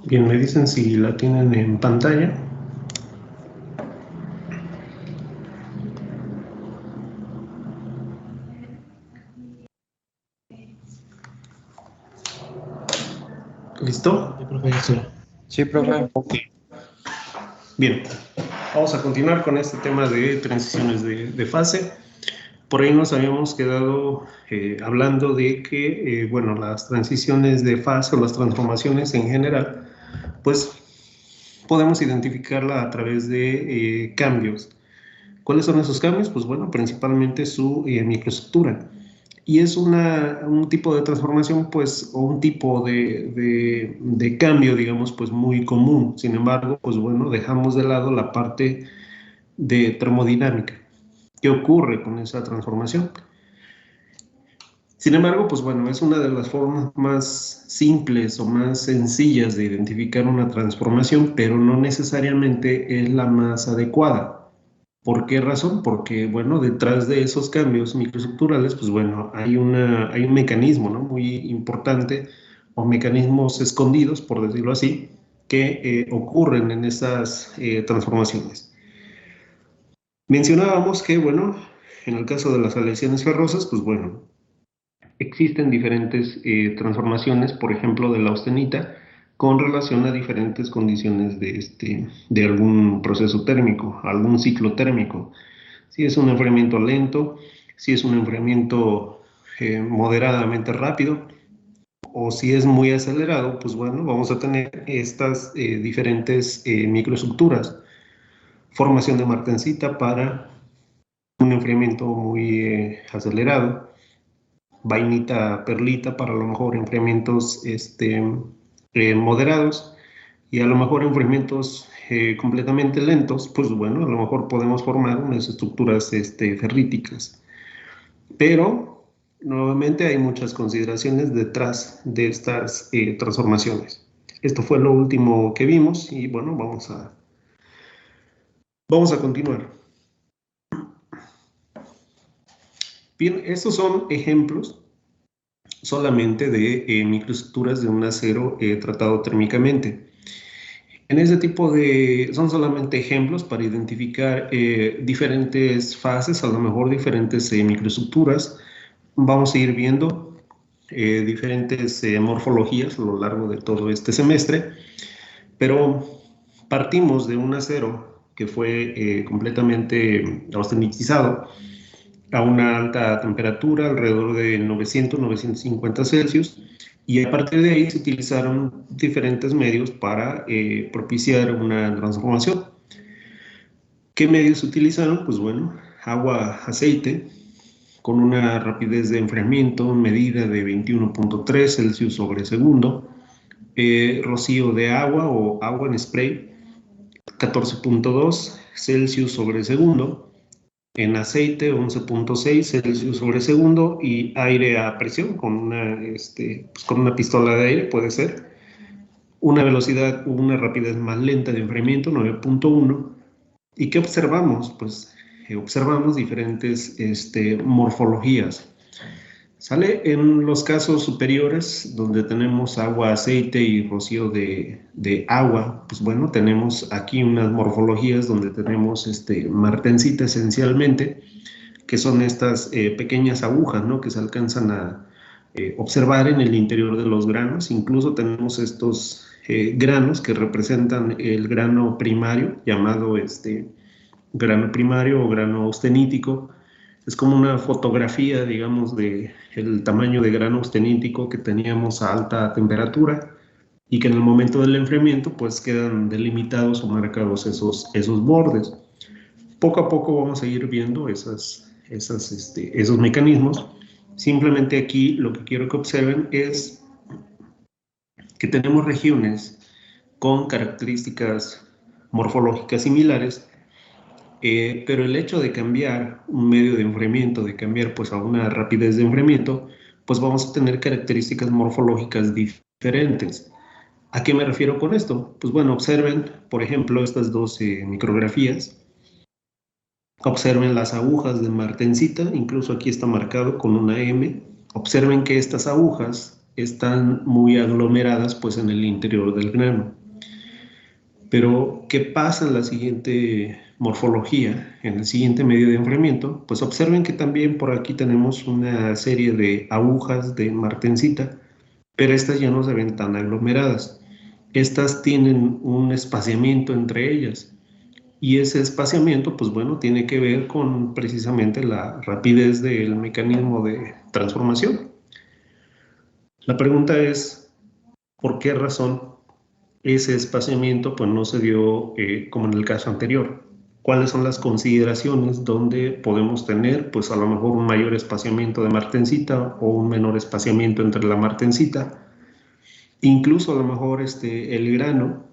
Bien, me dicen si la tienen en pantalla. ¿Listo? Adelante, profesor. Sí, profe. Ok. Bien, vamos a continuar con este tema de transiciones de fase. Por ahí nos habíamos quedado hablando de que, bueno, las transiciones de fase o las transformaciones en general, pues podemos identificarla a través de cambios. ¿Cuáles son esos cambios? Pues bueno, principalmente su microestructura. Y es un tipo de transformación, pues, o un tipo de cambio, digamos, pues muy común. Sin embargo, pues bueno, dejamos de lado la parte de termodinámica. ¿Qué ocurre con esa transformación? Sin embargo, pues bueno, es una de las formas más simples o más sencillas de identificar una transformación, pero no necesariamente es la más adecuada. ¿Por qué razón? Porque, bueno, detrás de esos cambios microestructurales, pues bueno, hay un mecanismo, ¿no? Muy importante, o mecanismos escondidos, por decirlo así, que ocurren en esas transformaciones. Mencionábamos que, bueno, en el caso de las aleaciones ferrosas, pues bueno, existen diferentes transformaciones, por ejemplo, de la austenita, con relación a diferentes condiciones de algún proceso térmico, algún ciclo térmico. Si es un enfriamiento lento, si es un enfriamiento moderadamente rápido, o si es muy acelerado, pues bueno, vamos a tener estas diferentes microestructuras. Formación de martensita para un enfriamiento muy acelerado, vainita perlita para a lo mejor enfriamientos moderados, y a lo mejor enfriamientos completamente lentos, pues bueno, a lo mejor podemos formar unas estructuras ferríticas. Pero nuevamente hay muchas consideraciones detrás de estas transformaciones. Esto fue lo último que vimos y bueno, vamos a continuar. Bien, estos son ejemplos solamente de microestructuras de un acero tratado térmicamente. En ese tipo son solamente ejemplos para identificar diferentes fases, a lo mejor diferentes microestructuras. Vamos a ir viendo diferentes morfologías a lo largo de todo este semestre, pero partimos de un acero que fue completamente austenitizado a una alta temperatura, alrededor de 900-950 Celsius, y a partir de ahí se utilizaron diferentes medios para propiciar una transformación. ¿Qué medios se utilizaron? Pues bueno, agua, aceite, con una rapidez de enfriamiento medida de 21.3 Celsius sobre segundo, rocío de agua o agua en spray, 14.2 Celsius sobre segundo, en aceite 11.6 Celsius sobre segundo, y aire a presión pues con una pistola de aire puede ser, una velocidad, una rapidez más lenta de enfriamiento 9.1. ¿Y qué observamos? Pues observamos diferentes morfologías. Sale en los casos superiores, donde tenemos agua, aceite y rocío de agua. Pues bueno, tenemos aquí unas morfologías donde tenemos martensita esencialmente, que son estas pequeñas agujas, ¿no? Que se alcanzan a observar en el interior de los granos. Incluso tenemos estos granos que representan el grano primario, llamado grano primario o grano austenítico. Es como una fotografía, digamos, de el tamaño de grano austenítico que teníamos a alta temperatura, y que en el momento del enfriamiento pues quedan delimitados o marcados esos bordes. Poco a poco vamos a ir viendo esos mecanismos. Simplemente aquí lo que quiero que observen es que tenemos regiones con características morfológicas similares, pero el hecho de cambiar un medio de enfriamiento, de cambiar pues a una rapidez de enfriamiento, pues vamos a tener características morfológicas diferentes. ¿A qué me refiero con esto? Pues bueno, observen, por ejemplo, estas dos micrografías. Observen las agujas de martensita, incluso aquí está marcado con una M. Observen que estas agujas están muy aglomeradas pues en el interior del grano. Pero, ¿qué pasa en la siguiente morfología, en el siguiente medio de enfriamiento? Pues observen que también por aquí tenemos una serie de agujas de martensita, pero estas ya no se ven tan aglomeradas. Estas tienen un espaciamiento entre ellas. Y ese espaciamiento, pues bueno, tiene que ver con precisamente la rapidez del mecanismo de transformación. La pregunta es, ¿por qué razón ese espaciamiento pues no se dio como en el caso anterior? ¿Cuáles son las consideraciones donde podemos tener pues a lo mejor un mayor espaciamiento de martensita o un menor espaciamiento entre la martensita? Incluso a lo mejor el grano,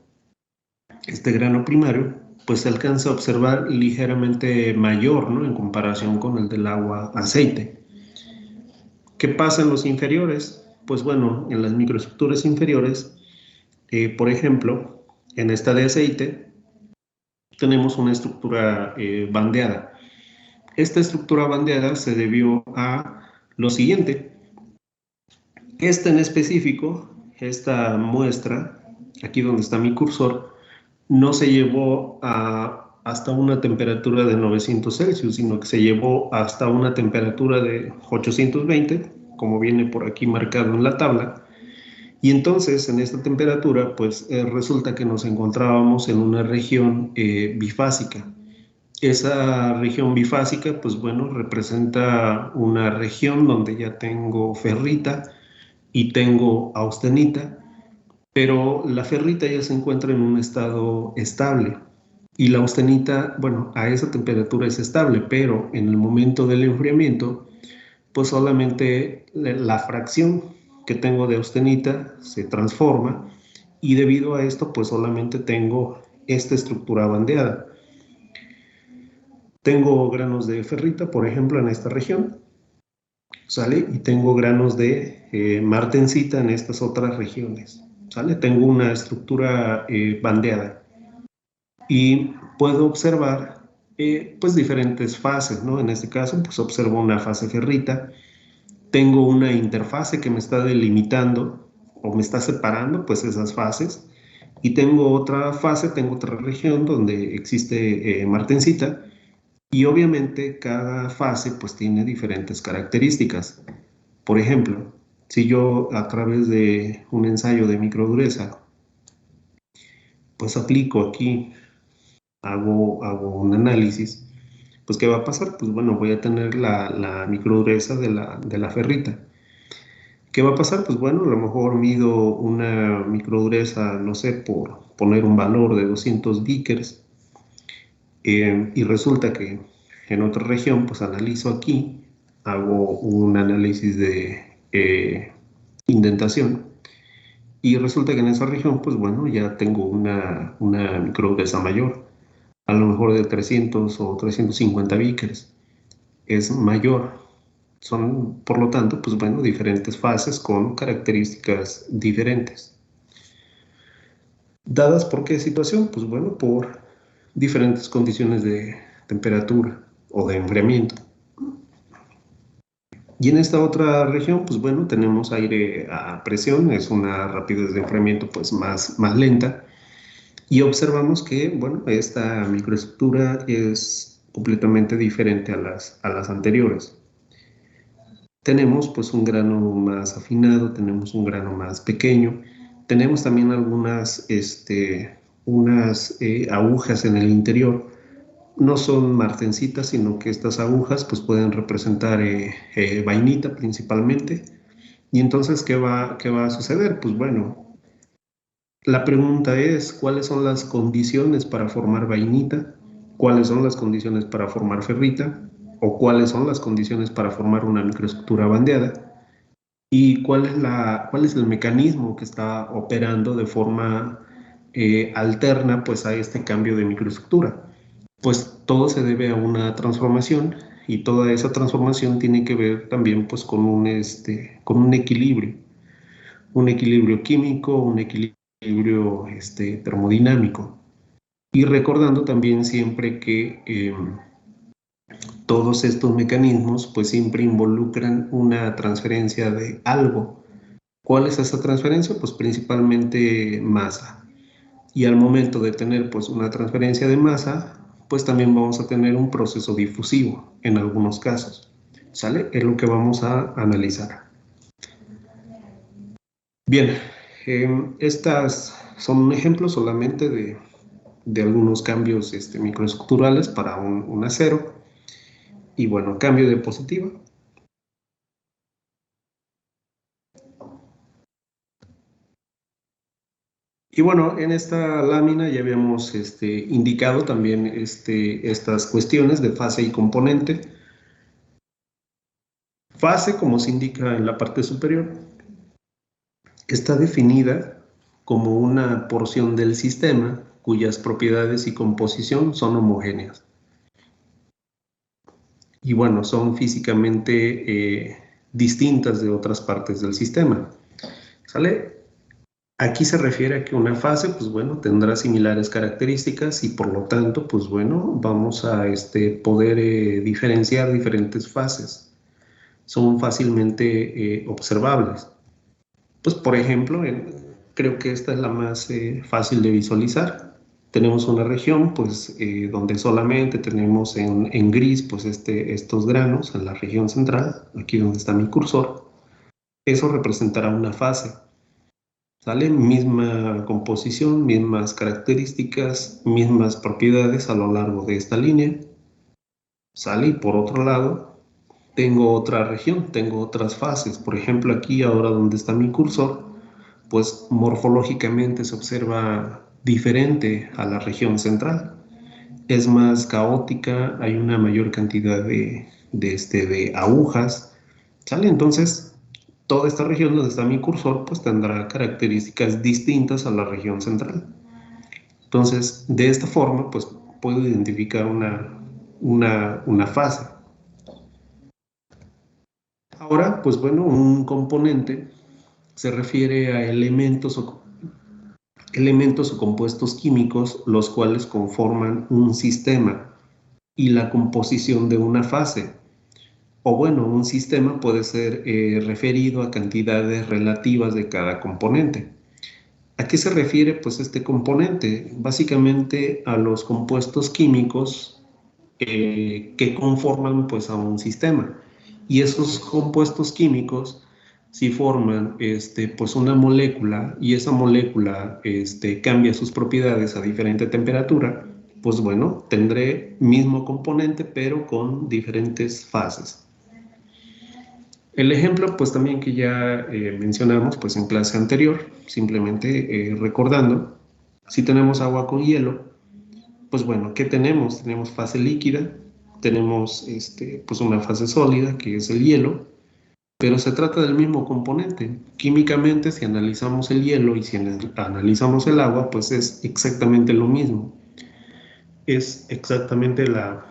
este grano primario, pues se alcanza a observar ligeramente mayor, ¿no? En comparación con el del agua aceite. ¿Qué pasa en los inferiores? Pues bueno, en las microestructuras inferiores, por ejemplo, en esta de aceite, tenemos una estructura bandeada. Esta estructura bandeada se debió a lo siguiente. Esta en específico, esta muestra, aquí donde está mi cursor, no se llevó hasta una temperatura de 900 Celsius, sino que se llevó hasta una temperatura de 820, como viene por aquí marcado en la tabla. Y entonces, en esta temperatura, pues resulta que nos encontrábamos en una región bifásica. Esa región bifásica, pues bueno, representa una región donde ya tengo ferrita y tengo austenita, pero la ferrita ya se encuentra en un estado estable y la austenita, bueno, a esa temperatura es estable, pero en el momento del enfriamiento, pues solamente la fracción que tengo de austenita se transforma y debido a esto, pues solamente tengo esta estructura bandeada. Tengo granos de ferrita, por ejemplo, en esta región, ¿sale? Y tengo granos de martensita en estas otras regiones, ¿sale? Tengo una estructura bandeada y puedo observar pues diferentes fases, ¿no? En este caso, pues observo una fase ferrita, tengo una interfase que me está delimitando o me está separando pues esas fases y tengo otra fase, tengo otra región donde existe martensita y obviamente cada fase pues tiene diferentes características. Por ejemplo, si yo a través de un ensayo de microdureza pues aplico aquí, hago un análisis, pues ¿qué va a pasar? Pues bueno, voy a tener la microdureza de la ferrita. ¿Qué va a pasar? Pues bueno, a lo mejor mido una microdureza, no sé, por poner un valor de 200 Vickers, y resulta que en otra región, pues analizo aquí, hago un análisis de indentación, y resulta que en esa región, pues bueno, ya tengo una microdureza mayor, a lo mejor de 300 o 350 Vickers, es mayor. Son, por lo tanto, pues bueno, diferentes fases con características diferentes. ¿Dadas por qué situación? Pues bueno, por diferentes condiciones de temperatura o de enfriamiento. Y en esta otra región, pues bueno, tenemos aire a presión, es una rapidez de enfriamiento pues más lenta. Y observamos que, bueno, esta microestructura es completamente diferente a las anteriores. Tenemos pues un grano más afinado, tenemos un grano más pequeño, tenemos también algunas unas agujas en el interior. No son martencitas, sino que estas agujas pues pueden representar vainita principalmente. Y entonces, qué va a suceder? Pues bueno, la pregunta es, ¿cuáles son las condiciones para formar vainita? ¿Cuáles son las condiciones para formar ferrita? ¿O cuáles son las condiciones para formar una microestructura bandeada? ¿Y cuál es el mecanismo que está operando de forma alterna pues, a este cambio de microestructura? Pues todo se debe a una transformación y toda esa transformación tiene que ver también pues, con con un equilibrio químico, un equilibrio termodinámico. Y recordando también siempre que todos estos mecanismos pues siempre involucran una transferencia de algo. ¿Cuál es esa transferencia? Pues principalmente masa. Y al momento de tener pues una transferencia de masa, pues también vamos a tener un proceso difusivo en algunos casos. ¿Sale? Es lo que vamos a analizar. Bien, estas son ejemplos solamente de algunos cambios microestructurales para un acero. Y bueno, cambio de diapositiva. Y bueno, en esta lámina ya habíamos indicado también estas cuestiones de fase y componente. Fase, como se indica en la parte superior, está definida como una porción del sistema cuyas propiedades y composición son homogéneas. Y bueno, son físicamente distintas de otras partes del sistema. ¿Sale? Aquí se refiere a que una fase, pues bueno, tendrá similares características y por lo tanto, pues bueno, vamos a poder diferenciar diferentes fases. Son fácilmente observables. Pues por ejemplo, creo que esta es la más fácil de visualizar. Tenemos una región, pues, donde solamente tenemos en gris, pues, estos granos en la región central, aquí donde está mi cursor. Eso representará una fase. ¿Sale? Misma composición, mismas características, mismas propiedades a lo largo de esta línea. ¿Sale? Y por otro lado, tengo otra región, tengo otras fases. Por ejemplo, aquí ahora donde está mi cursor, pues morfológicamente se observa diferente a la región central. Es más caótica, hay una mayor cantidad de agujas. ¿Sale? Entonces, toda esta región donde está mi cursor, pues tendrá características distintas a la región central. Entonces, de esta forma, pues puedo identificar una fase. Ahora, pues bueno, un componente se refiere a elementos o compuestos químicos los cuales conforman un sistema y la composición de una fase. O bueno, un sistema puede ser referido a cantidades relativas de cada componente. ¿A qué se refiere pues este componente? Básicamente a los compuestos químicos que conforman pues a un sistema. Y esos compuestos químicos, si forman pues una molécula y esa molécula cambia sus propiedades a diferente temperatura, pues bueno, tendré mismo componente pero con diferentes fases. El ejemplo, pues también que ya mencionamos pues en clase anterior, simplemente recordando, si tenemos agua con hielo, pues bueno, ¿qué tenemos? Tenemos fase líquida, tenemos pues una fase sólida, que es el hielo, pero se trata del mismo componente. Químicamente, si analizamos el hielo y si analizamos el agua, pues es exactamente lo mismo. Es exactamente la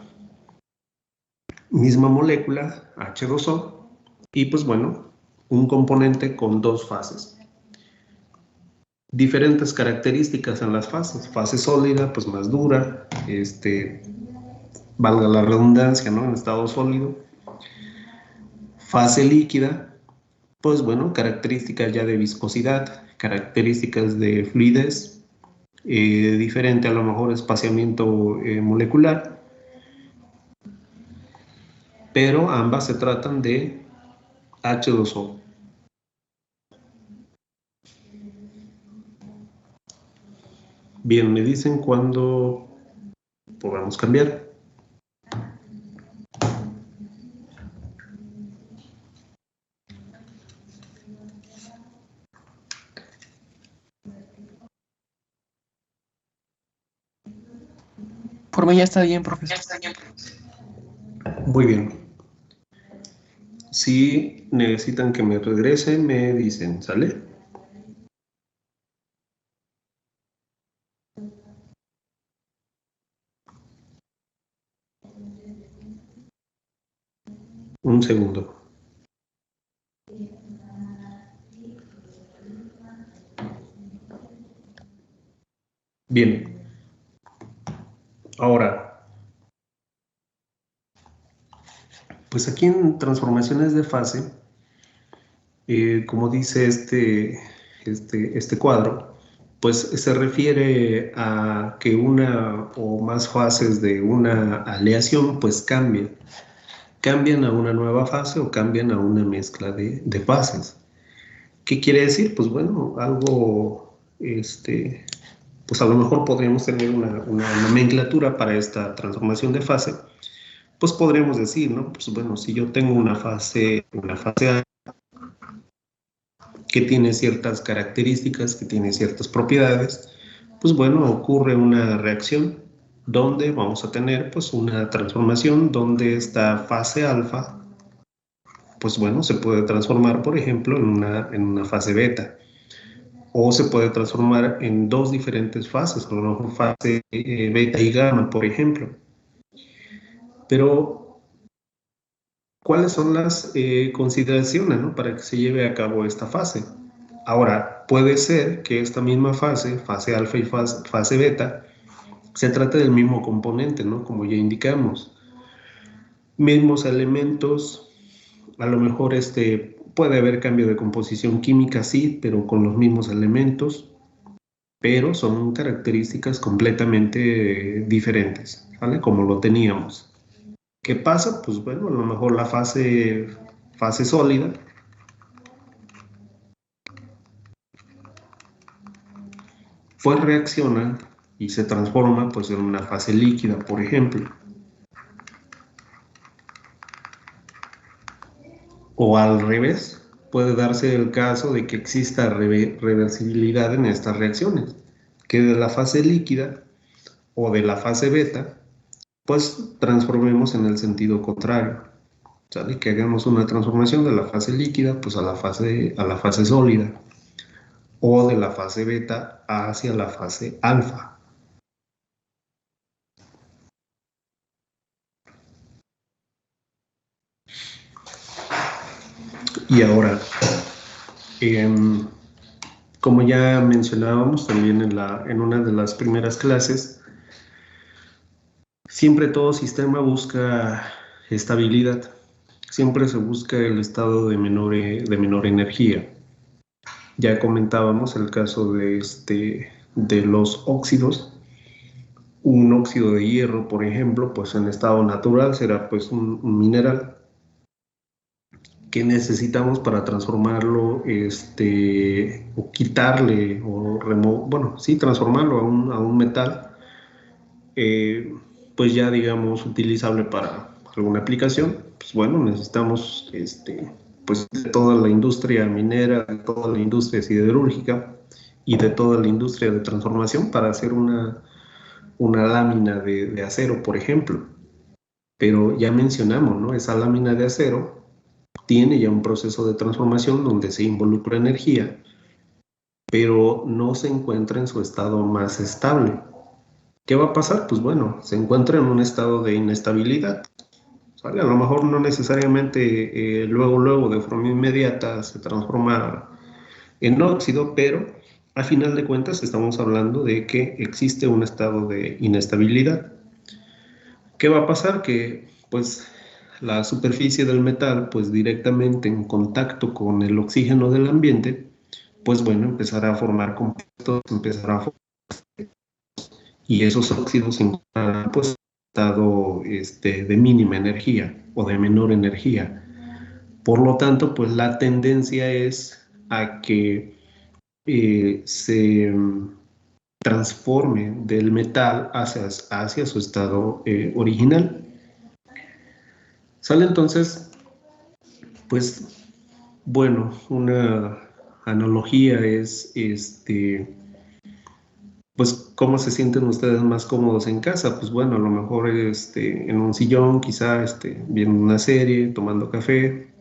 misma molécula, H2O, y pues bueno, un componente con dos fases. Diferentes características en las fases. Fase sólida, pues más dura, valga la redundancia, ¿no? En estado sólido. Fase líquida, pues bueno, características ya de viscosidad, características de fluidez, diferente a lo mejor espaciamiento molecular, pero ambas se tratan de H2O. Bien, me dicen cuándo podamos cambiar. Por mí ya está bien, profesor. Muy bien. Si necesitan que me regrese, me dicen, ¿sale? Un segundo. Bien. Ahora, pues aquí en transformaciones de fase, Como dice este cuadro, pues se refiere a que una o más fases de una aleación pues cambian a una nueva fase o cambian a una mezcla de fases. ¿Qué quiere decir? Pues bueno, algo, pues a lo mejor podríamos tener una nomenclatura para esta transformación de fase. Pues podríamos decir, ¿no? Pues bueno, si yo tengo una fase A que tiene ciertas características, que tiene ciertas propiedades, pues bueno, ocurre una reacción donde vamos a tener pues una transformación donde esta fase alfa, pues bueno, se puede transformar, por ejemplo, en una fase beta, o se puede transformar en dos diferentes fases, a lo mejor fase beta y gamma, por ejemplo. Pero, ¿cuáles son las consideraciones, ¿no?, para que se lleve a cabo esta fase? Ahora, puede ser que esta misma fase alfa y fase beta, se trate del mismo componente, ¿no? Como ya indicamos. Mismos elementos, a lo mejor puede haber cambio de composición química, sí, pero con los mismos elementos, pero son características completamente diferentes, ¿vale? Como lo teníamos. ¿Qué pasa? Pues bueno, a lo mejor la fase sólida pues reacciona y se transforma pues en una fase líquida, por ejemplo. O al revés, puede darse el caso de que exista reversibilidad en estas reacciones, que de la fase líquida o de la fase beta, pues transformemos en el sentido contrario, ¿sale? Que hagamos una transformación de la fase líquida pues a la fase sólida, o de la fase beta hacia la fase alfa. Y ahora, como ya mencionábamos también en una de las primeras clases, siempre todo sistema busca estabilidad, siempre se busca el estado de menor energía. Ya comentábamos el caso de los óxidos. Un óxido de hierro, por ejemplo, pues en estado natural será pues un mineral que necesitamos para transformarlo, o quitarle, o bueno, sí, transformarlo a un metal, pues ya digamos utilizable para alguna aplicación. Pues bueno, necesitamos, pues de toda la industria minera, de toda la industria siderúrgica y de toda la industria de transformación para hacer una lámina de acero, por ejemplo. Pero ya mencionamos, ¿no? Esa lámina de acero tiene ya un proceso de transformación donde se involucra energía, pero no se encuentra en su estado más estable. ¿Qué va a pasar? Pues bueno, se encuentra en un estado de inestabilidad, ¿sale? A lo mejor no necesariamente luego de forma inmediata se transforma en óxido, pero a final de cuentas estamos hablando de que existe un estado de inestabilidad. ¿Qué va a pasar? Que pues la superficie del metal, pues directamente en contacto con el oxígeno del ambiente, pues bueno, empezará a formar compuestos, y esos óxidos se encontrarán pues en estado de mínima energía o de menor energía. Por lo tanto, pues la tendencia es a que se transforme del metal hacia su estado original. Sale entonces, pues, bueno, una analogía es, pues, ¿cómo se sienten ustedes más cómodos en casa? Pues bueno, a lo mejor en un sillón, quizá viendo una serie, tomando café.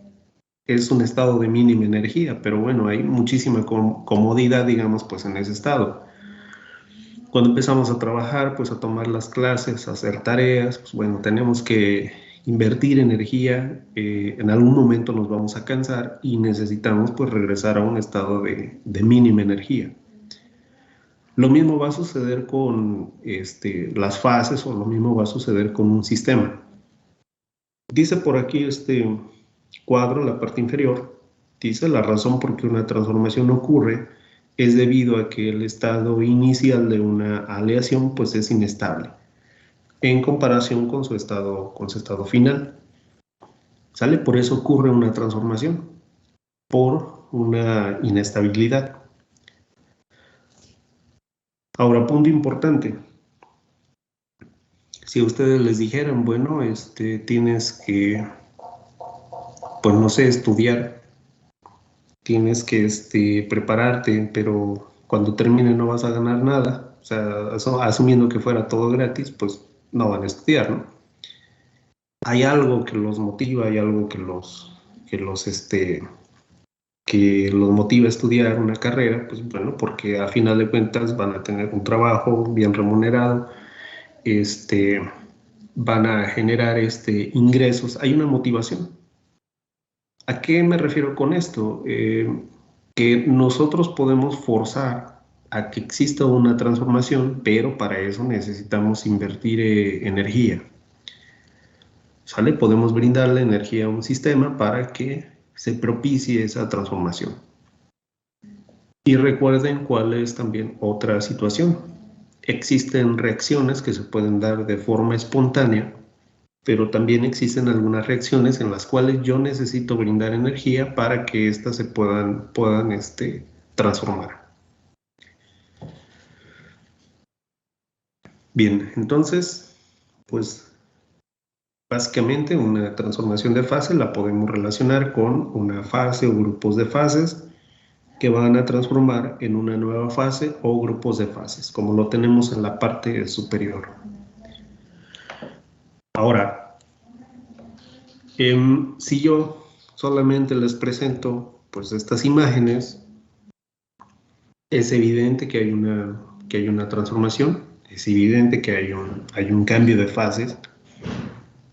Es un estado de mínima energía, pero bueno, hay muchísima comodidad, digamos, pues en ese estado. Cuando empezamos a trabajar, pues a tomar las clases, a hacer tareas, pues bueno, tenemos que invertir energía, en algún momento nos vamos a cansar y necesitamos pues regresar a un estado de mínima energía. Lo mismo va a suceder con las fases, o lo mismo va a suceder con un sistema. Dice por aquí este cuadro, en la parte inferior, Dice la razón por qué una transformación ocurre es debido a que el estado inicial de una aleación pues es inestable en comparación con su estado final. ¿Sale? Por eso ocurre una transformación, por una inestabilidad. Ahora, punto importante. Si a ustedes les dijeran, bueno, tienes que, pues no sé, estudiar, tienes que prepararte, pero cuando termine no vas a ganar nada, o sea, asumiendo que fuera todo gratis, pues no van a estudiar, ¿no? Hay algo que los motiva, hay algo que los motiva a estudiar una carrera, pues bueno, porque a final de cuentas van a tener un trabajo bien remunerado, van a generar ingresos, hay una motivación. ¿A qué me refiero con esto? Que nosotros podemos forzar a que exista una transformación, pero para eso necesitamos invertir energía. ¿Sale? Podemos brindarle energía a un sistema para que se propicie esa transformación. Y recuerden cuál es también otra situación. Existen reacciones que se pueden dar de forma espontánea, pero también existen algunas reacciones en las cuales yo necesito brindar energía para que éstas se puedan transformar. Bien, entonces, pues básicamente una transformación de fase la podemos relacionar con una fase o grupos de fases que van a transformar en una nueva fase o grupos de fases, como lo tenemos en la parte superior. Ahora, si yo solamente les presento pues estas imágenes, es evidente que hay una transformación, es evidente que hay un cambio de fases,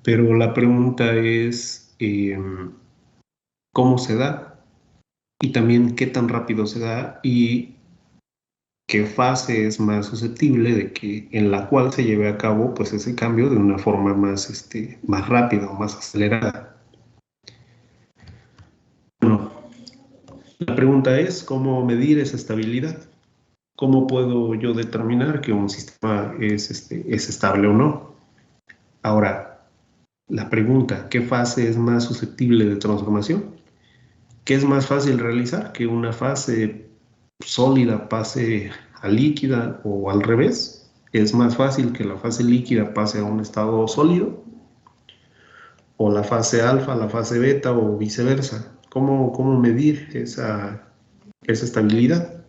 pero la pregunta es ¿cómo se da? Y también qué tan rápido se da y qué fase es más susceptible de que en la cual se lleve a cabo pues ese cambio de una forma más rápida o más acelerada. Bueno, la pregunta es ¿cómo medir esa estabilidad? ¿Cómo puedo yo determinar que un sistema es estable o no? Ahora, la pregunta, ¿qué fase es más susceptible de transformación? ¿Qué es más fácil realizar? ¿Que una fase sólida pase a líquida o al revés? ¿Es más fácil que la fase líquida pase a un estado sólido? ¿O la fase alfa, la fase beta o viceversa? ¿Cómo medir esa estabilidad?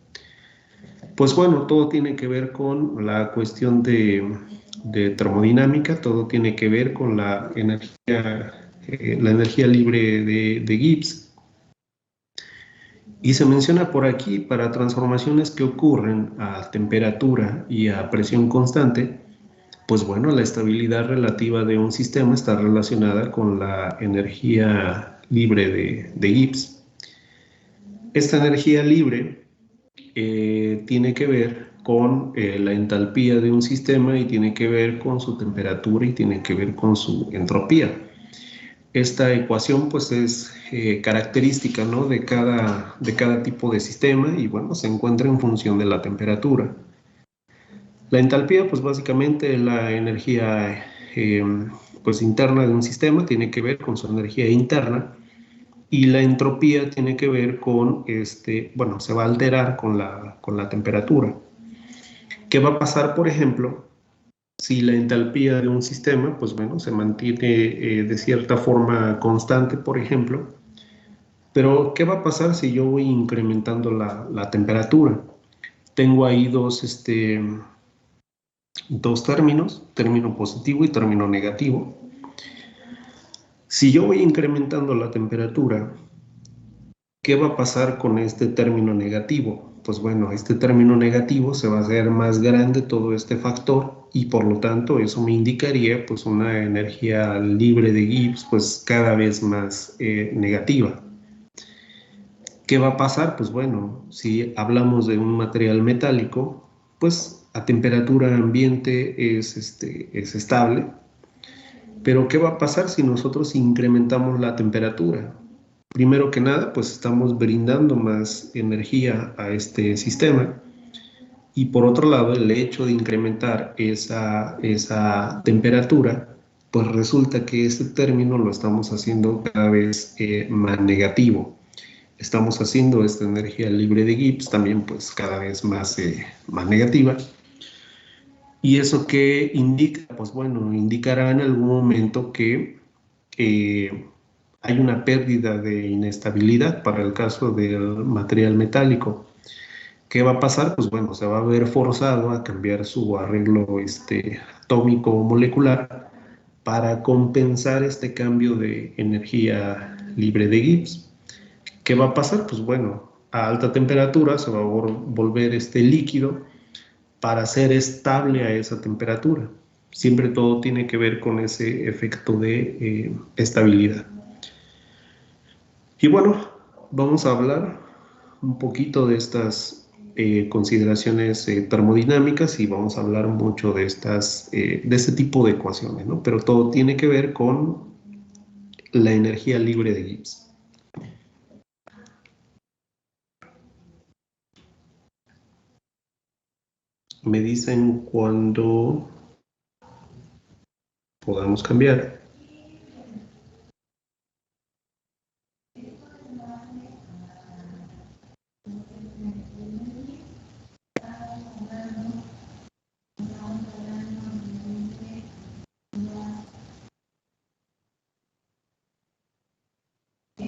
Pues bueno, todo tiene que ver con la cuestión de termodinámica, todo tiene que ver con la energía libre de Gibbs. Y se menciona por aquí, para transformaciones que ocurren a temperatura y a presión constante, pues bueno, la estabilidad relativa de un sistema está relacionada con la energía libre de Gibbs. Esta energía libre tiene que ver con la entalpía de un sistema y tiene que ver con su temperatura y tiene que ver con su entropía. Esta ecuación pues es característica, ¿no?, de cada tipo de sistema y bueno, se encuentra en función de la temperatura. La entalpía pues básicamente es la energía pues interna de un sistema, tiene que ver con su energía interna, y la entropía tiene que ver con, bueno, se va a alterar con la temperatura. ¿Qué va a pasar, por ejemplo, si la entalpía de un sistema, pues bueno, se mantiene de cierta forma constante, por ejemplo? Pero, ¿qué va a pasar si yo voy incrementando la temperatura? Tengo ahí dos términos, término positivo y término negativo. Si yo voy incrementando la temperatura, ¿qué va a pasar con este término negativo? Pues bueno, este término negativo se va a hacer más grande todo este factor y por lo tanto eso me indicaría pues una energía libre de Gibbs pues cada vez más negativa. ¿Qué va a pasar? Pues bueno, si hablamos de un material metálico, pues a temperatura ambiente es estable. Pero ¿qué va a pasar si nosotros incrementamos la temperatura? primero que nada, pues estamos brindando más energía a este sistema. Y por otro lado, el hecho de incrementar esa temperatura, pues resulta que este término lo estamos haciendo cada vez más negativo. Estamos haciendo esta energía libre de Gibbs también pues cada vez más negativa. ¿Y eso qué indica? Pues bueno, indicará en algún momento que hay una pérdida de inestabilidad para el caso del material metálico. ¿Qué va a pasar? Pues bueno, se va a ver forzado a cambiar su arreglo atómico o molecular para compensar este cambio de energía libre de Gibbs. ¿Qué va a pasar? Pues bueno, a alta temperatura se va a volver este líquido para ser estable a esa temperatura. Siempre todo tiene que ver con ese efecto de estabilidad. Y bueno, vamos a hablar un poquito de estas consideraciones termodinámicas y vamos a hablar mucho de de este tipo de ecuaciones, ¿no? Pero todo tiene que ver con la energía libre de Gibbs. Me dicen cuando podamos cambiar.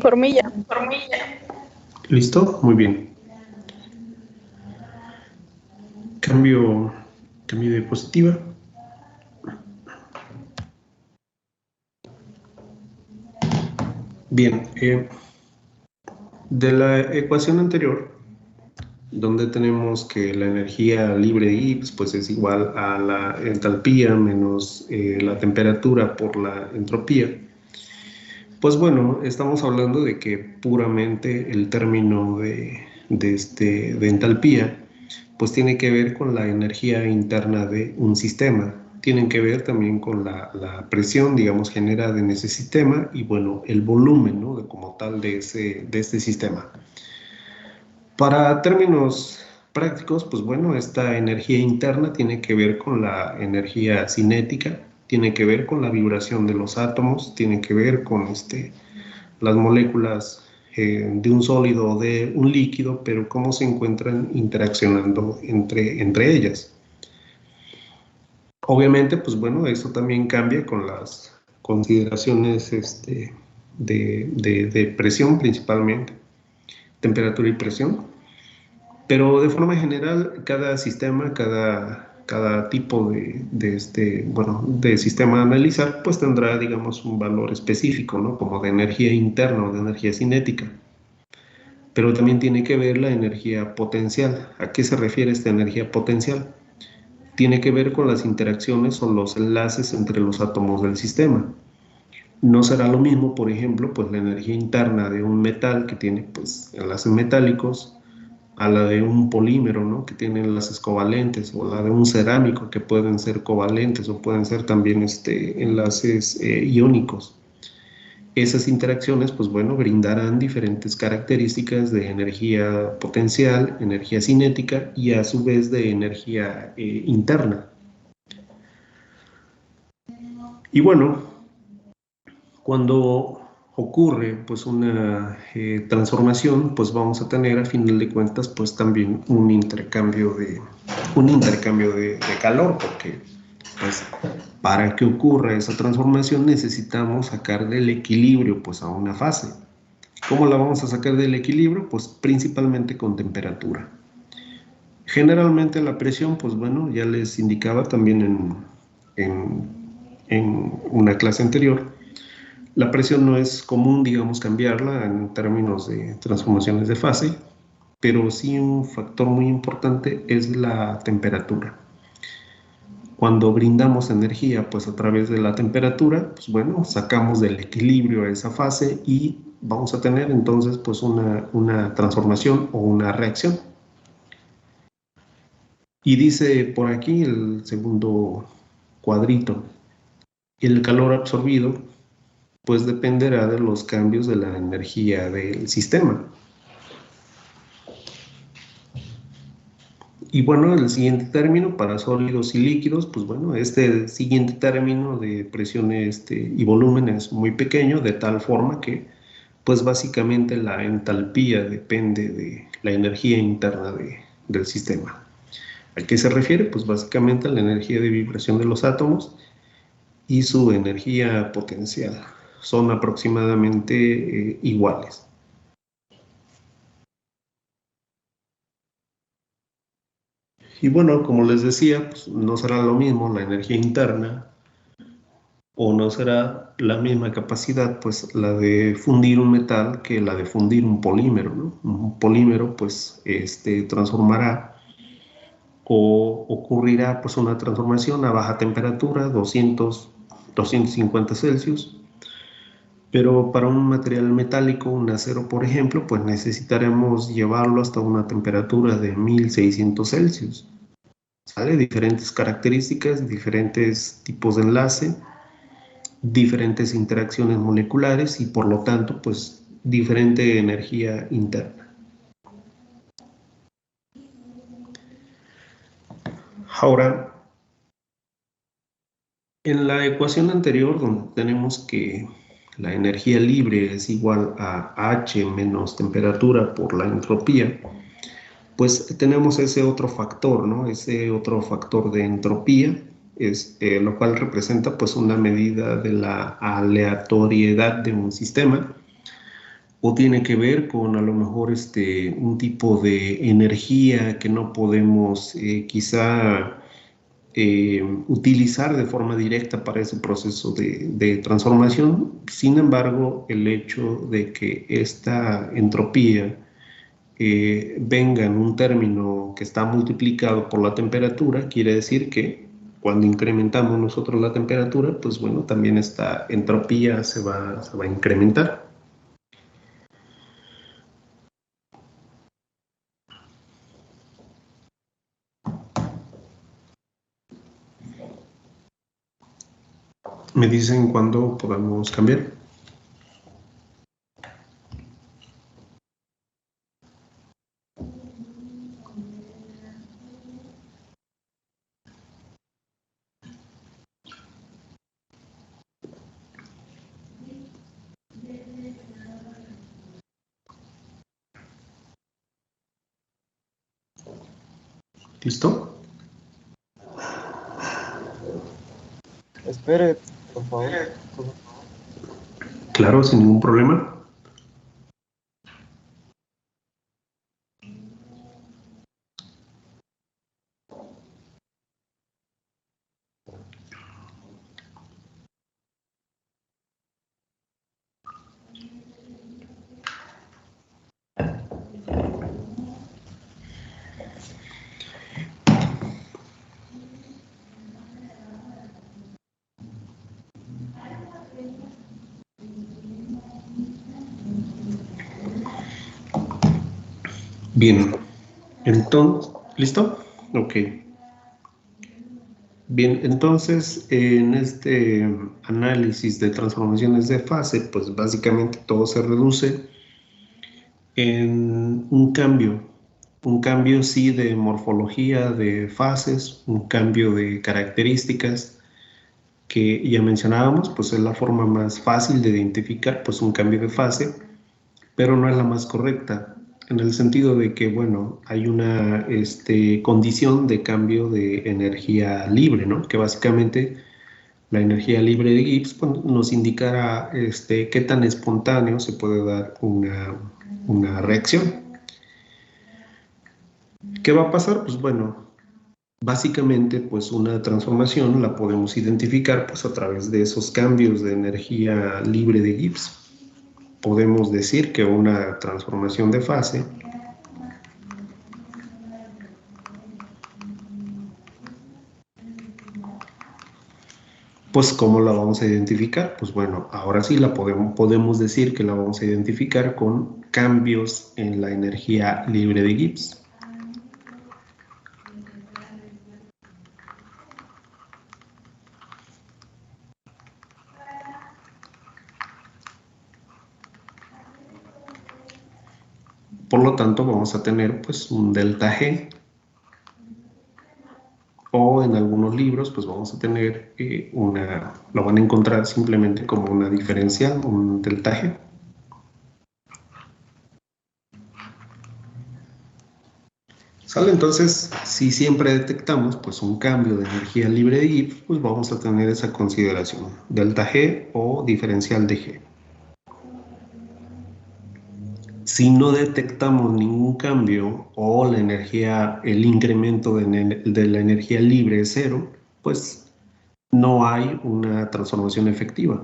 Por mí ya. ¿Listo? Muy bien. Cambio de diapositiva. Bien, de la ecuación anterior, donde tenemos que la energía libre de Gibbs pues es igual a la entalpía menos la temperatura por la entropía. Pues bueno, estamos hablando de que puramente el término de entalpía pues tiene que ver con la energía interna de un sistema. Tienen que ver también con la presión, digamos, generada en ese sistema y bueno, el volumen, ¿no? Como tal de este sistema. Para términos prácticos, pues bueno, esta energía interna tiene que ver con la energía cinética, tiene que ver con la vibración de los átomos, tiene que ver con las moléculas de un sólido o de un líquido, pero cómo se encuentran interaccionando entre ellas. Obviamente, pues bueno, eso también cambia con las consideraciones de presión principalmente, temperatura y presión. Pero de forma general, cada sistema, cada tipo de sistema a analizar, pues tendrá, digamos, un valor específico, ¿no? Como de energía interna o de energía cinética. Pero también tiene que ver la energía potencial. ¿A qué se refiere esta energía potencial? Tiene que ver con las interacciones o los enlaces entre los átomos del sistema. No será lo mismo, por ejemplo, pues la energía interna de un metal que tiene pues enlaces metálicos a la de un polímero, ¿no? Que tiene enlaces covalentes, o la de un cerámico que pueden ser covalentes o pueden ser también enlaces iónicos. Esas interacciones, pues bueno, brindarán diferentes características de energía potencial, energía cinética y a su vez de energía interna. Y bueno, cuando ocurre pues una transformación, pues vamos a tener a final de cuentas pues también un intercambio de calor, porque pues para que ocurra esa transformación necesitamos sacar del equilibrio pues a una fase. ¿Cómo la vamos a sacar del equilibrio? Pues principalmente con temperatura. Generalmente la presión, pues bueno, ya les indicaba también en una clase anterior, la presión no es común, digamos, cambiarla en términos de transformaciones de fase, pero sí un factor muy importante es la temperatura. Cuando brindamos energía, pues a través de la temperatura, pues bueno, sacamos del equilibrio a esa fase y vamos a tener entonces pues una transformación o una reacción. Y dice por aquí el segundo cuadrito, el calor absorbido pues dependerá de los cambios de la energía del sistema. Y bueno, el siguiente término para sólidos y líquidos, pues bueno, este siguiente término de presión y volumen es muy pequeño, de tal forma que, pues básicamente la entalpía depende de la energía interna del sistema. ¿A qué se refiere? Pues básicamente a la energía de vibración de los átomos y su energía potencial. Son aproximadamente iguales. Y bueno, como les decía, pues no será lo mismo la energía interna o no será la misma capacidad, pues la de fundir un metal que la de fundir un polímero, ¿no? Un polímero, pues, transformará o ocurrirá, pues, una transformación a baja temperatura, 250 Celsius, pero para un material metálico, un acero, por ejemplo, pues necesitaremos llevarlo hasta una temperatura de 1600 Celsius. ¿Sale? Diferentes características, diferentes tipos de enlace, diferentes interacciones moleculares y por lo tanto, pues, diferente energía interna. Ahora, en la ecuación anterior, donde tenemos que la energía libre es igual a H menos temperatura por la entropía, pues tenemos ese otro factor, ¿no? Ese otro factor de entropía, lo cual representa pues una medida de la aleatoriedad de un sistema, o tiene que ver con a lo mejor un tipo de energía que no podemos quizá utilizar de forma directa para ese proceso de transformación. Sin embargo, el hecho de que esta entropía venga en un término que está multiplicado por la temperatura, quiere decir que cuando incrementamos nosotros la temperatura, pues bueno, también esta entropía se va a incrementar. Me dicen cuándo podemos cambiar. ¿Listo? Espere, por favor. Claro, sin ningún problema. Bien, entonces, ¿listo? Ok. Bien, entonces en este análisis de transformaciones de fase, pues básicamente todo se reduce en un cambio sí de morfología de fases, un cambio de características que ya mencionábamos, pues es la forma más fácil de identificar pues un cambio de fase, pero no es la más correcta, en el sentido de que, bueno, hay una condición de cambio de energía libre, ¿no? Que básicamente la energía libre de Gibbs pues, nos indicará qué tan espontáneo se puede dar una reacción. ¿Qué va a pasar? Pues bueno, básicamente pues una transformación la podemos identificar pues a través de esos cambios de energía libre de Gibbs. Podemos decir que una transformación de fase pues ¿cómo la vamos a identificar? Pues bueno, ahora sí podemos decir que la vamos a identificar con cambios en la energía libre de Gibbs. Por lo tanto, vamos a tener pues un delta G, o en algunos libros pues vamos a tener lo van a encontrar simplemente como una diferencial, un delta G. ¿Sale? Entonces, si siempre detectamos pues un cambio de energía libre de Gibbs, pues vamos a tener esa consideración, delta G o diferencial de G. Si no detectamos ningún cambio o la energía, el incremento de la energía libre es cero, pues no hay una transformación efectiva.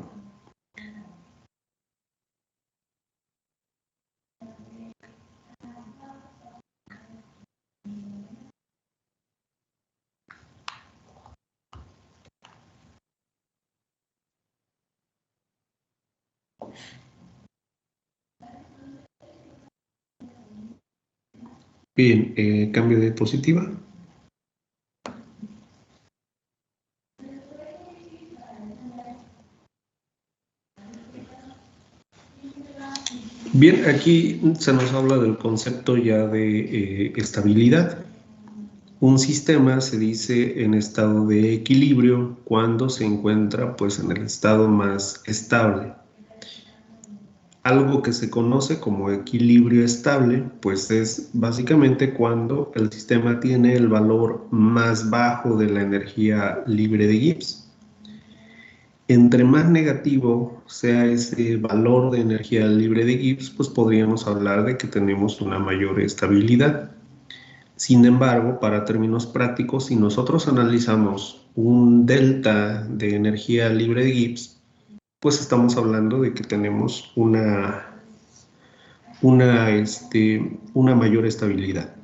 Bien, cambio de diapositiva. Bien, aquí se nos habla del concepto ya de estabilidad. Un sistema se dice en estado de equilibrio cuando se encuentra pues en el estado más estable. Algo que se conoce como equilibrio estable, pues es básicamente cuando el sistema tiene el valor más bajo de la energía libre de Gibbs. Entre más negativo sea ese valor de energía libre de Gibbs, pues podríamos hablar de que tenemos una mayor estabilidad. Sin embargo, para términos prácticos, si nosotros analizamos un delta de energía libre de Gibbs, pues estamos hablando de que tenemos una mayor estabilidad.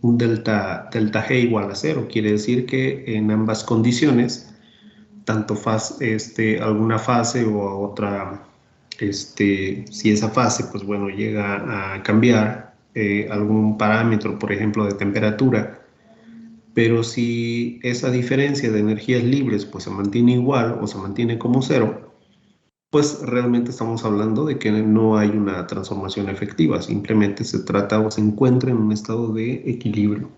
Un delta G igual a 0 quiere decir que en ambas condiciones, tanto alguna fase o otra, si esa fase, pues bueno, llega a cambiar algún parámetro, por ejemplo, de temperatura, pero si esa diferencia de energías libres pues se mantiene igual o se mantiene como cero, pues realmente estamos hablando de que no hay una transformación efectiva, simplemente se trata o se encuentra en un estado de equilibrio.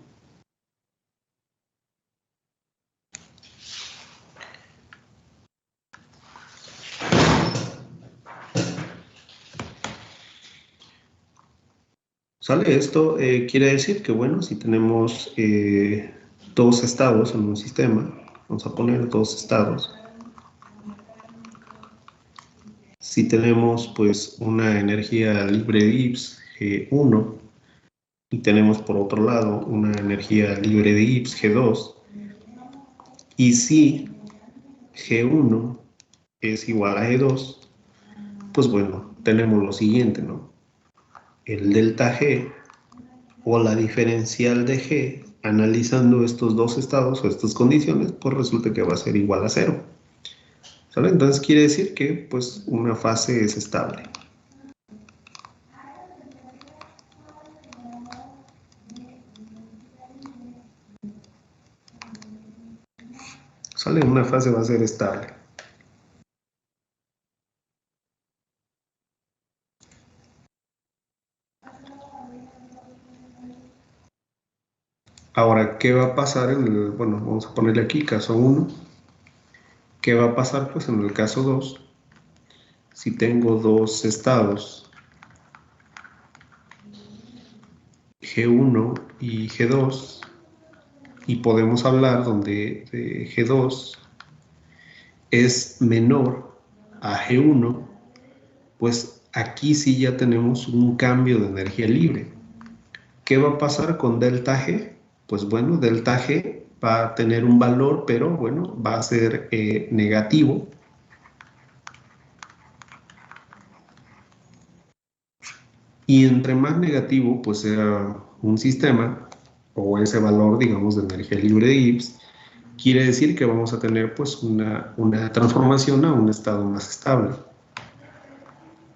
¿Sale? Esto quiere decir que, bueno, si tenemos dos estados en un sistema, vamos a poner dos estados. Si tenemos pues una energía libre de Gibbs G1 y tenemos por otro lado una energía libre de Gibbs G2, y si G1 es igual a G2, pues bueno, tenemos lo siguiente, ¿no? El delta G o la diferencial de G, analizando estos dos estados o estas condiciones, pues resulta que va a ser igual a 0. ¿Sale? Entonces quiere decir que pues una fase es estable. ¿Sale? Una fase va a ser estable. Ahora, ¿qué va a pasar bueno, vamos a ponerle aquí caso 1. ¿Qué va a pasar pues en el caso 2? Si tengo dos estados, G1 y G2, y podemos hablar donde G2 es menor a G1, pues aquí sí ya tenemos un cambio de energía libre. ¿Qué va a pasar con delta G? Pues bueno, delta G va a tener un valor, pero bueno, va a ser negativo. Y entre más negativo pues sea un sistema, o ese valor, digamos, de energía libre de Gibbs, quiere decir que vamos a tener pues una transformación a un estado más estable.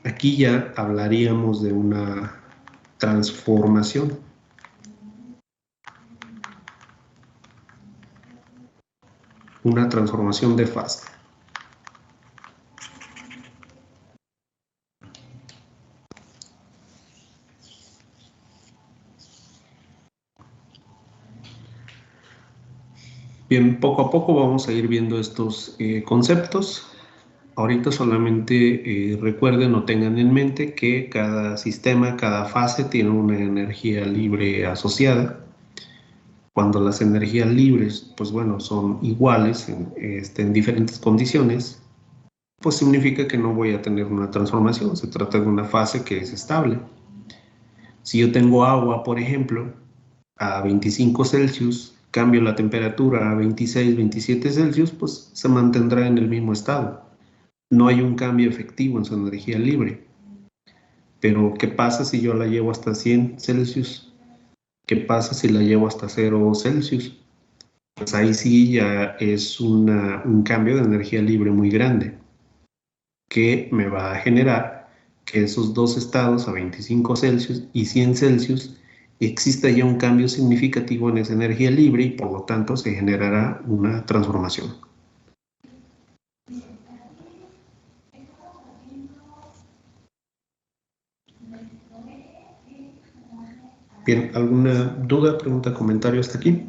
Aquí ya hablaríamos de una transformación. Una transformación de fase. Bien, poco a poco vamos a ir viendo estos conceptos. Ahorita solamente recuerden o tengan en mente que cada sistema, cada fase tiene una energía libre asociada. Cuando las energías libres, pues bueno, son iguales en diferentes condiciones, pues significa que no voy a tener una transformación. Se trata de una fase que es estable. Si yo tengo agua, por ejemplo, a 25 Celsius, cambio la temperatura a 26, 27 Celsius, pues se mantendrá en el mismo estado. No hay un cambio efectivo en su energía libre. Pero, ¿qué pasa si yo la llevo hasta 100 Celsius? ¿Qué pasa si la llevo hasta 0 Celsius? Pues ahí sí ya es un cambio de energía libre muy grande que me va a generar que esos dos estados a 25 Celsius y 100 Celsius exista ya un cambio significativo en esa energía libre y por lo tanto se generará una transformación. Bien, ¿alguna duda, pregunta, comentario hasta aquí?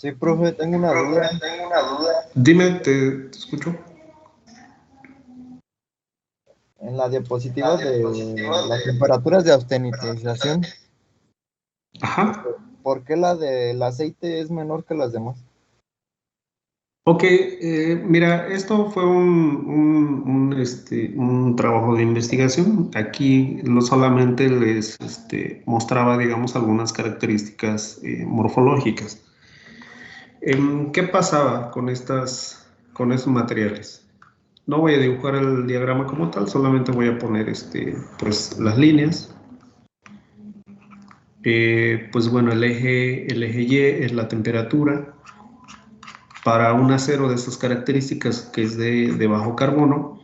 Sí, profe, tengo una duda. Dime, te escucho. En la diapositiva de las temperaturas de austenitización, Ajá. ¿por qué la del aceite es menor que las demás? Ok, mira, esto fue un trabajo de investigación. Aquí solamente les mostraba, digamos, algunas características morfológicas. ¿Qué pasaba con con estos materiales? No voy a dibujar el diagrama como tal, solamente voy a poner pues, las líneas. Pues bueno, el eje Y es la temperatura. Para un acero de estas características que es de bajo carbono,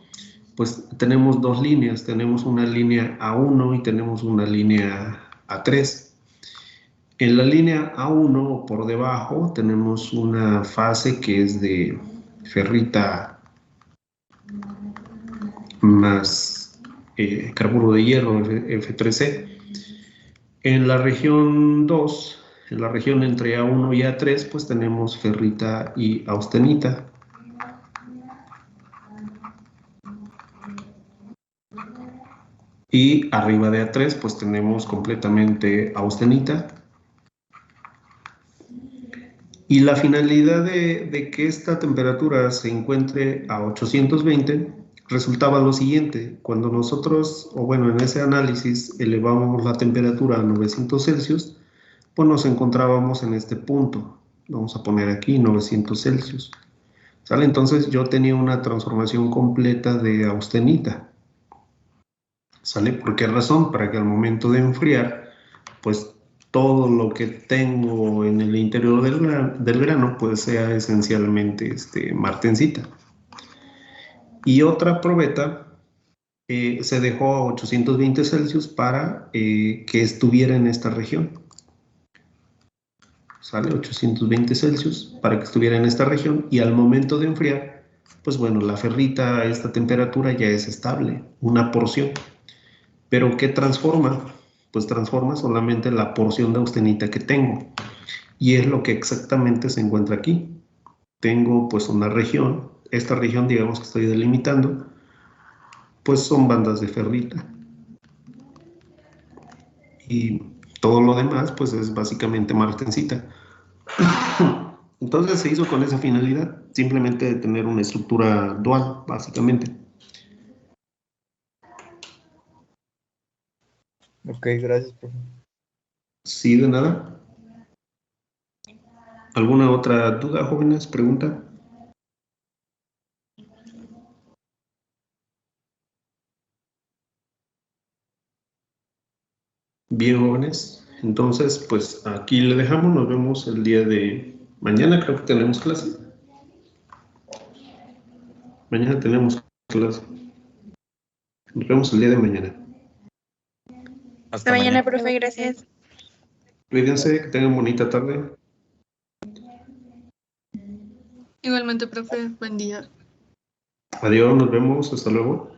pues tenemos dos líneas, tenemos una línea A1 y tenemos una línea A3. En la línea A1 o por debajo tenemos una fase que es de ferrita más carburo de hierro, F3C. En la región 2, en la región entre A1 y A3, pues tenemos ferrita y austenita. Y arriba de A3 pues tenemos completamente austenita. Y la finalidad de que esta temperatura se encuentre a 820 resultaba lo siguiente: cuando nosotros, o bueno, en ese análisis elevamos la temperatura a 900 Celsius, pues nos encontrábamos en este punto. Vamos a poner aquí 900 Celsius. ¿Sale? Entonces yo tenía una transformación completa de austenita. ¿Sale? ¿Por qué razón? Para que al momento de enfriar, pues todo lo que tengo en el interior del grano, pues sea esencialmente martensita. Y otra probeta se dejó a 820 Celsius para que estuviera en esta región. ¿Sale? 820 Celsius para que estuviera en esta región y al momento de enfriar, pues bueno, la ferrita a esta temperatura ya es estable, una porción. ¿Pero qué transforma? Pues transforma solamente la porción de austenita que tengo. Y es lo que exactamente se encuentra aquí. Tengo pues una región, esta región digamos que estoy delimitando, pues son bandas de ferrita. Y todo lo demás pues es básicamente martensita. Entonces se hizo con esa finalidad, simplemente de tener una estructura dual, básicamente. Ok, gracias, profe. Sí, de nada. ¿Alguna otra duda, jóvenes? ¿Pregunta? Bien, jóvenes. Entonces, pues aquí le dejamos. Nos vemos el día de mañana. Creo que tenemos clase. Mañana tenemos clase. Nos vemos el día de mañana. Hasta mañana, profe, gracias. Cuídense, que tengan bonita tarde. Igualmente, profe, buen día. Adiós, nos vemos, hasta luego.